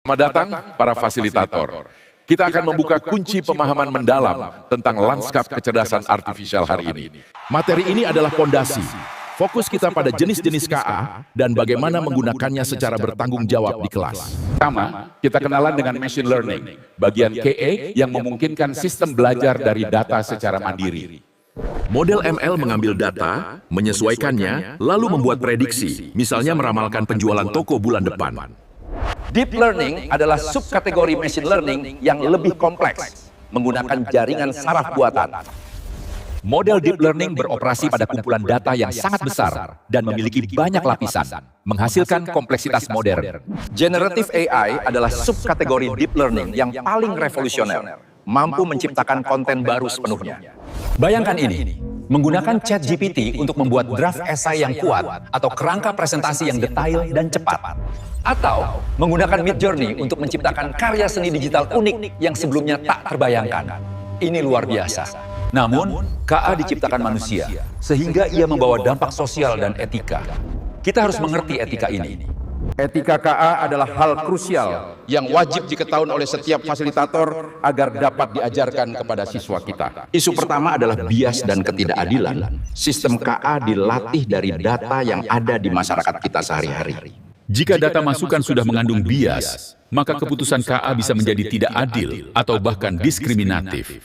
Selamat datang para fasilitator. Kita akan membuka kunci pemahaman mendalam tentang lanskap kecerdasan artifisial hari ini. Materi ini adalah fondasi. Fokus kita pada jenis-jenis KA dan bagaimana menggunakannya secara bertanggung jawab di kelas. Pertama, kita kenalan dengan machine learning, bagian KA yang memungkinkan sistem belajar dari data secara mandiri. Model ML mengambil data, menyesuaikannya, lalu membuat prediksi, misalnya meramalkan penjualan toko bulan depan. Deep learning adalah subkategori machine learning yang lebih kompleks, menggunakan jaringan saraf buatan. Model deep learning beroperasi pada kumpulan data yang sangat besar dan memiliki banyak lapisan, menghasilkan kompleksitas modern. Generative AI adalah subkategori deep learning yang paling revolusioner, mampu menciptakan konten baru sepenuhnya. Bayangkan ini, menggunakan ChatGPT untuk membuat draft esai yang kuat atau kerangka presentasi yang detail dan cepat. Atau menggunakan Midjourney untuk menciptakan karya seni digital unik yang sebelumnya tak terbayangkan. Ini luar biasa. Namun, KA diciptakan manusia, sehingga ia membawa dampak sosial dan etika. Kita harus mengerti etika ini. Etika KA adalah hal krusial yang wajib diketahui oleh setiap fasilitator agar dapat diajarkan kepada siswa kita. Isu pertama adalah bias dan ketidakadilan. Sistem KA dilatih dari data yang ada di masyarakat kita sehari-hari. Jika data masukan sudah mengandung bias, maka keputusan KA bisa menjadi tidak adil atau bahkan diskriminatif.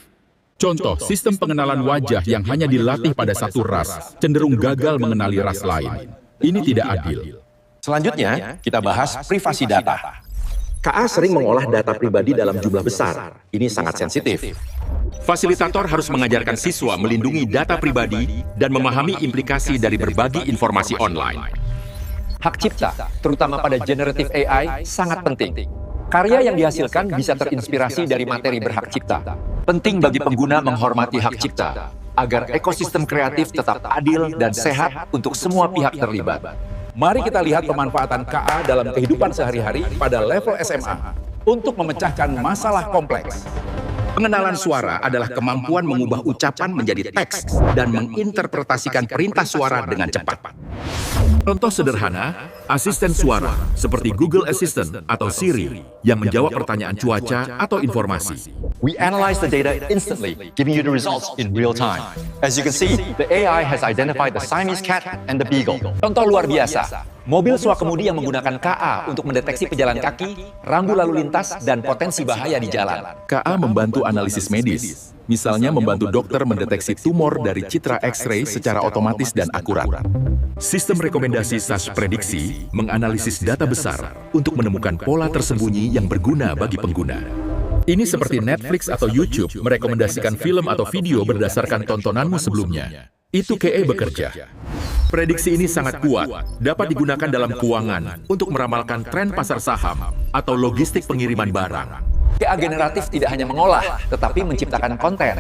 Contoh, sistem pengenalan wajah yang hanya dilatih pada satu ras cenderung gagal mengenali ras lain. Ini tidak adil. Selanjutnya, kita bahas privasi data. KA sering mengolah data pribadi dalam jumlah besar. Ini sangat sensitif. Fasilitator harus mengajarkan siswa melindungi data pribadi dan memahami implikasi dari berbagi informasi online. Hak cipta, terutama pada generative AI, sangat penting. Karya yang dihasilkan bisa terinspirasi dari materi berhak cipta. Penting bagi pengguna menghormati hak cipta, agar ekosistem kreatif tetap adil dan sehat untuk semua pihak terlibat. Mari kita lihat pemanfaatan KA dalam kehidupan sehari-hari pada level SMA untuk memecahkan masalah kompleks. Pengenalan suara adalah kemampuan mengubah ucapan menjadi teks dan menginterpretasikan perintah suara dengan cepat. Contoh sederhana, asisten suara seperti Google Assistant atau Siri yang menjawab pertanyaan cuaca atau informasi. We analyze the data instantly, giving you the results in real time. As you can see, the AI has identified the Siamese cat and the beagle. Contoh luar biasa, mobil swakemudi yang menggunakan KA untuk mendeteksi pejalan kaki, rambu lalu lintas, dan potensi bahaya di jalan. KA membantu analisis medis, misalnya membantu dokter mendeteksi tumor dari citra X-ray secara otomatis dan akurat. Sistem rekomendasi SAS prediksi menganalisis data besar untuk menemukan pola tersembunyi yang berguna bagi pengguna. Ini seperti Netflix atau YouTube merekomendasikan film atau video berdasarkan tontonanmu sebelumnya. Itu KA bekerja. Prediksi ini sangat kuat, dapat digunakan dalam keuangan untuk meramalkan tren pasar saham atau logistik pengiriman barang. KA generatif tidak hanya mengolah, tetapi menciptakan konten.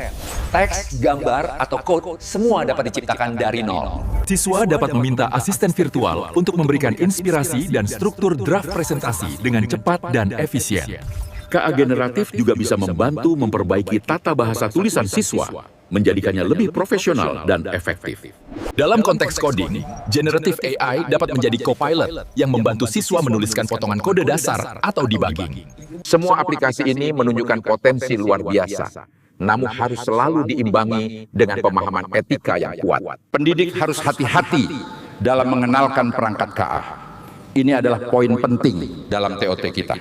Teks, gambar, atau code, semua dapat diciptakan dari nol. Siswa dapat meminta asisten virtual untuk memberikan inspirasi dan struktur draft presentasi dengan cepat dan efisien. KA generatif juga bisa membantu memperbaiki tata bahasa tulisan siswa, menjadikannya lebih profesional dan efektif. Dalam konteks coding, generative AI dapat menjadi co-pilot yang membantu siswa menuliskan potongan kode dasar atau debugging. Semua aplikasi ini menunjukkan potensi luar biasa, namun harus selalu diimbangi dengan pemahaman etika yang kuat. Pendidik harus hati-hati dalam mengenalkan perangkat KA. Ini adalah poin penting dalam TOT kita.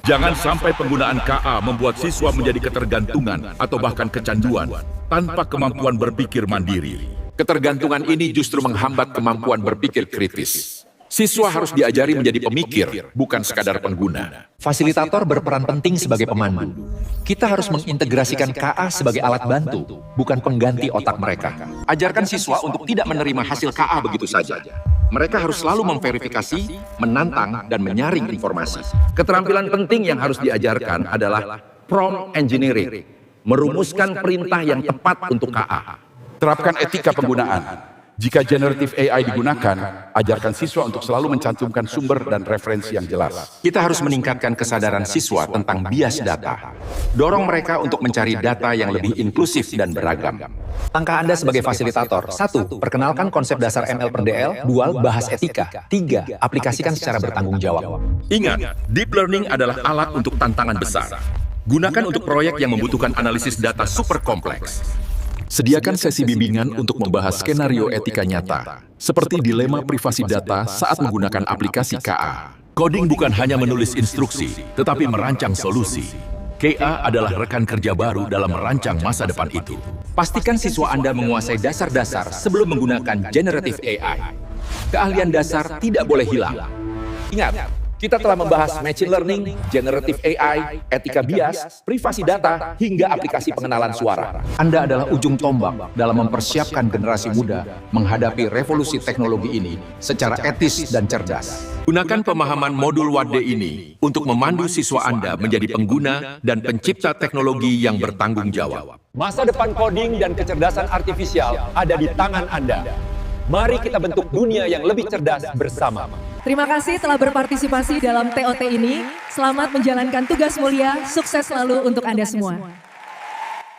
Jangan sampai penggunaan KA membuat siswa menjadi ketergantungan atau bahkan kecanduan tanpa kemampuan berpikir mandiri. Ketergantungan ini justru menghambat kemampuan berpikir kritis. Siswa harus diajari menjadi pemikir, bukan sekadar pengguna. Fasilitator berperan penting sebagai pemandu. Kita harus mengintegrasikan KA sebagai alat bantu, bukan pengganti otak mereka. Ajarkan siswa untuk tidak menerima hasil KA begitu saja. Mereka harus selalu memverifikasi, menantang, dan menyaring informasi. Keterampilan penting yang harus diajarkan adalah prompt engineering, merumuskan perintah yang tepat untuk KA. Terapkan etika penggunaan. Jika generative AI digunakan, ajarkan siswa untuk selalu mencantumkan sumber dan referensi yang jelas. Kita harus meningkatkan kesadaran siswa tentang bias data. Dorong mereka untuk mencari data yang lebih inklusif dan beragam. Langkah Anda sebagai fasilitator. 1. Perkenalkan konsep dasar ML/DL. 2. Bahas etika. 3. Aplikasikan secara bertanggung jawab. Ingat, deep learning adalah alat untuk tantangan besar. Gunakan untuk proyek yang membutuhkan analisis data super kompleks. Sediakan sesi bimbingan untuk membahas skenario etika nyata, seperti dilema privasi data saat menggunakan aplikasi KA. Coding bukan hanya menulis instruksi, tetapi merancang solusi. KA adalah rekan kerja baru dalam merancang masa depan itu. Pastikan siswa Anda menguasai dasar-dasar sebelum menggunakan generative AI. Keahlian dasar tidak boleh hilang. Ingat, kita telah membahas machine learning, generative AI, etika bias, privasi data, hingga aplikasi pengenalan suara. Anda adalah ujung tombak dalam mempersiapkan generasi muda menghadapi revolusi teknologi ini secara etis dan cerdas. Gunakan pemahaman modul Wadde ini untuk memandu siswa Anda menjadi pengguna dan pencipta teknologi yang bertanggung jawab. Masa depan coding dan kecerdasan artifisial ada di tangan Anda. Mari kita bentuk dunia yang lebih cerdas bersama. Terima kasih telah berpartisipasi dalam TOT ini. Selamat menjalankan tugas mulia. Sukses selalu untuk Anda semua.